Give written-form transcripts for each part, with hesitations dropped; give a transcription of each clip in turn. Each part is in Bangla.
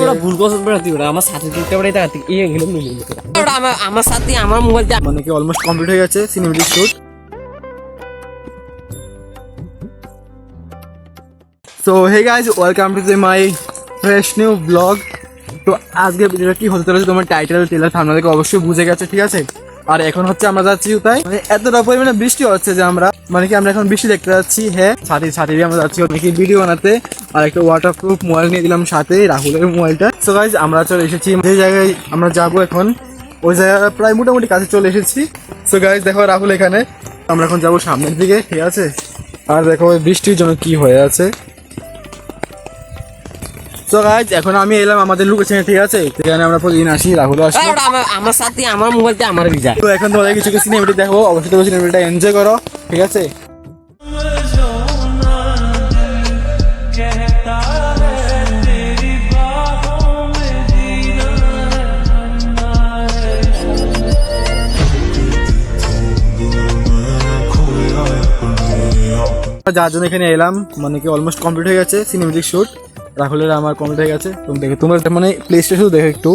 ওটা ভুল পছন্দ করে দিও আমার সাথে দিতে পারে তা এই গেল ওটা আমার সাথে আমার মোবাইলটা মানে কি অলমোস্ট কমপ্লিট হয়ে গেছে cinematic shoot. So hey guys, welcome to my fresh new blog. তো আজকে ভিডিওটা কি হতে চলেছে তোমার টাইটেল টেলার থাম্বনেল থেকে অবশ্যই বুঝে গেছে, ঠিক আছে। আর এখন হচ্ছে আমরা যাচ্ছি কোথায়, মানে এতটা পরিমাণে বৃষ্টি হচ্ছে যে আমরা আমরা এখন বৃষ্টি দেখতে যাচ্ছি। হ্যাঁ, ছাতি দিয়ে আমরা যাচ্ছি নাকি ভিডিও বানাতে। আর একটা ওয়াটারপ্রুফ মোবাইল নিয়ে দিলাম সাথে, রাহুলের মোবাইলটা। সো গাইজ, আমরা চলে এসেছি যে জায়গায় আমরা যাবো এখন, ওই জায়গা প্রায় মোটামুটি কাছে চলে এসেছি। সো গাইজ দেখো রাহুল এখানে, আমরা এখন যাবো সামনের দিকে, ঠিক আছে। আর দেখো ওই বৃষ্টির জন্য কি হয়ে আছে। তো গাইজ এখন আমি এলাম আমাদের লোকেশনে, ঠিক আছে। সেখানে আমরা প্রতিদিন আসি, রাহুল আসি। ওটা আমার সাথে আমার মোবাইলটা আমার যায়। তো এখন তোমাদের কিছু সিনেমেটিক দেখো, অবশ্যই তোমরা সিনেমেটিকটা এনজয় করো, ঠিক আছে। যার জন্য এখানে এলাম, মানে কি অলমোস্ট কমপ্লিট হয়ে গেছে সিনেমেটিক শুট। রাহুলের আমার কমপ্লিট হয়ে গেছে। তুমি দেখো, তোমরা মানে প্লেসটা শুধু দেখো একটু,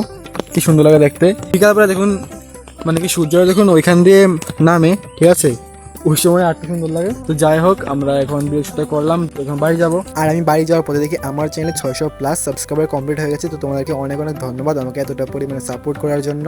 কি সুন্দর লাগে দেখতে। বিকালবেলা দেখুন, মানে কি সূর্য দেখুন ওইখান দিয়ে নামে, ঠিক আছে। ওই সময় আরটা সুন্দর লাগে। তো যাই হোক, আমরা এখন ভিডিও শুটটা করলাম, এখন বাড়ি যাবো। আর আমি বাড়ি যাওয়ার পথে দেখি আমার চ্যানেলে 600+ সাবস্ক্রাইবার কমপ্লিট হয়ে গেছে। তো তোমাদেরকে অনেক অনেক ধন্যবাদ আমাকে এতটা পরিমাণে সাপোর্ট করার জন্য।